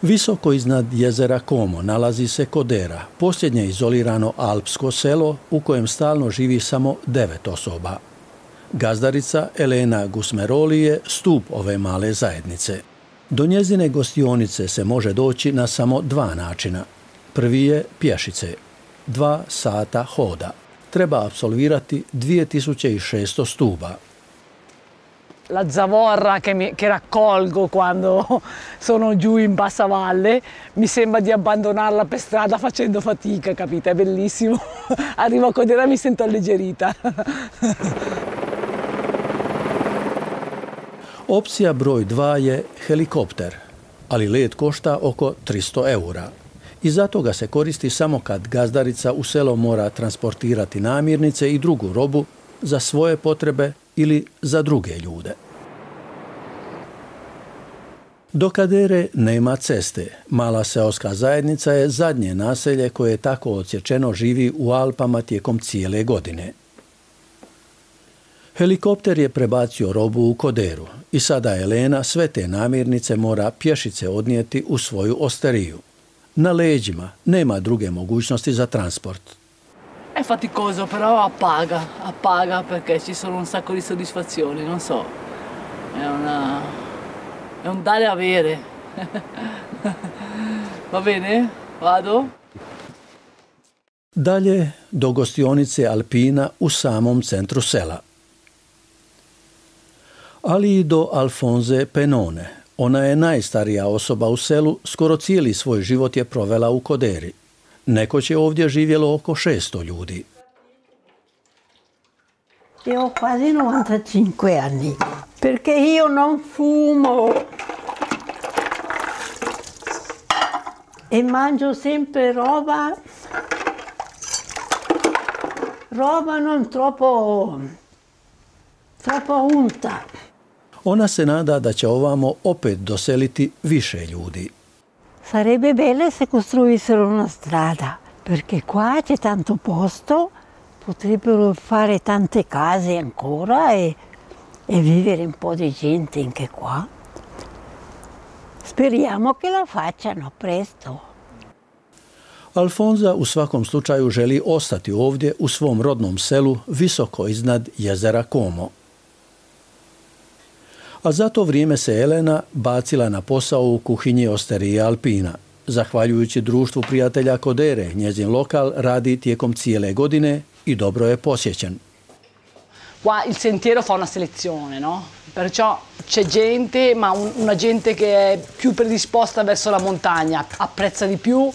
Visoko iznad jezera Como nalazi se Kodera, posljednje izolirano alpsko selo u kojem stalno živi samo 9 osoba. Gazdarica Elena Gusmeroli je stup ove male zajednice. Do njezine gostionice se može doći na samo 2 načina. Prvi je pješice, 2 sata hoda. Treba apsolvirati 2600 stuba. La zavorra che raccolgo quando sono giù in bassa valle mi sembra di abbandonarla per strada facendo fatica, capite? È bellissimo. Arrivo a Kodera e mi sento alleggerita. Opcija broj 2 je helikopter, ali let košta oko 300 eura. I zato ga se koristi samo kad gazdarica u selo mora transportirati namirnice i drugu robu za svoje potrebe ili za druge ljude. Do Kodere nema ceste. Mala seoska zajednica je zadnje naselje koje tako odsječeno živi u Alpama tijekom cijele godine. Helikopter je prebacio robu u Koderu i sada Elena sve te namirnice mora pješice odnijeti u svoju osteriju. Na leđima nema druge mogućnosti za transport. È faticoso, però appaga perché ci sono un sacco di soddisfazioni, non so. È un dare e avere. Va bene? Vado? Dalje do gostionice Alpina u samom centru sela. Ali i do Alfonze Penone. Ona je najstarija osoba u selu, skoro cijeli svoj život je provela u Koderi. Nekoć je ovdje živjelo oko 600 ljudi. Io ho quasi 95 anni, perché io non fumo e mangio sempre roba non troppo unta. Ona se nada da će ovamo opet doseliti više ljudi. Sarebbe bello se costruissero una strada, perché qua c'è tanto posto, potrebbero fare tante case ancora e vivere un po' di gente anche qua. Speriamo che la facciano presto. Alfonza u svakom slučaju želi ostati ovdje u svom rodnom selu visoko iznad jezera Como. A za to vrijeme se Elena bacila na posao u kuhinji osterije Alpina. Zahvaljujući društvu prijatelja Kodere, njezin lokal radi tijekom cijele godine i dobro je posjećen. Qua il sentiero fa una selezione, no? Perciò c'è gente, ma una gente che è più predisposta verso la montagna, apprezza di più,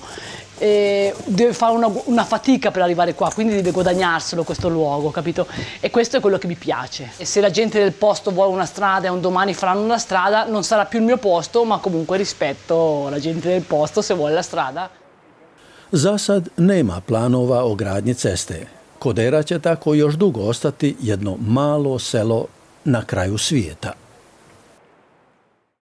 deve fare una fatica per arrivare qua, quindi deve guadagnarselo questo luogo, capito? E questo è quello che mi piace. E se la gente del posto vuole una strada e un domani faranno una strada, non sarà più il mio posto, ma comunque rispetto la gente del posto se vuole la strada. Za sad nema planova o gradnji ceste. Kodera će tako još dugo ostati jedno malo selo na kraju svijeta.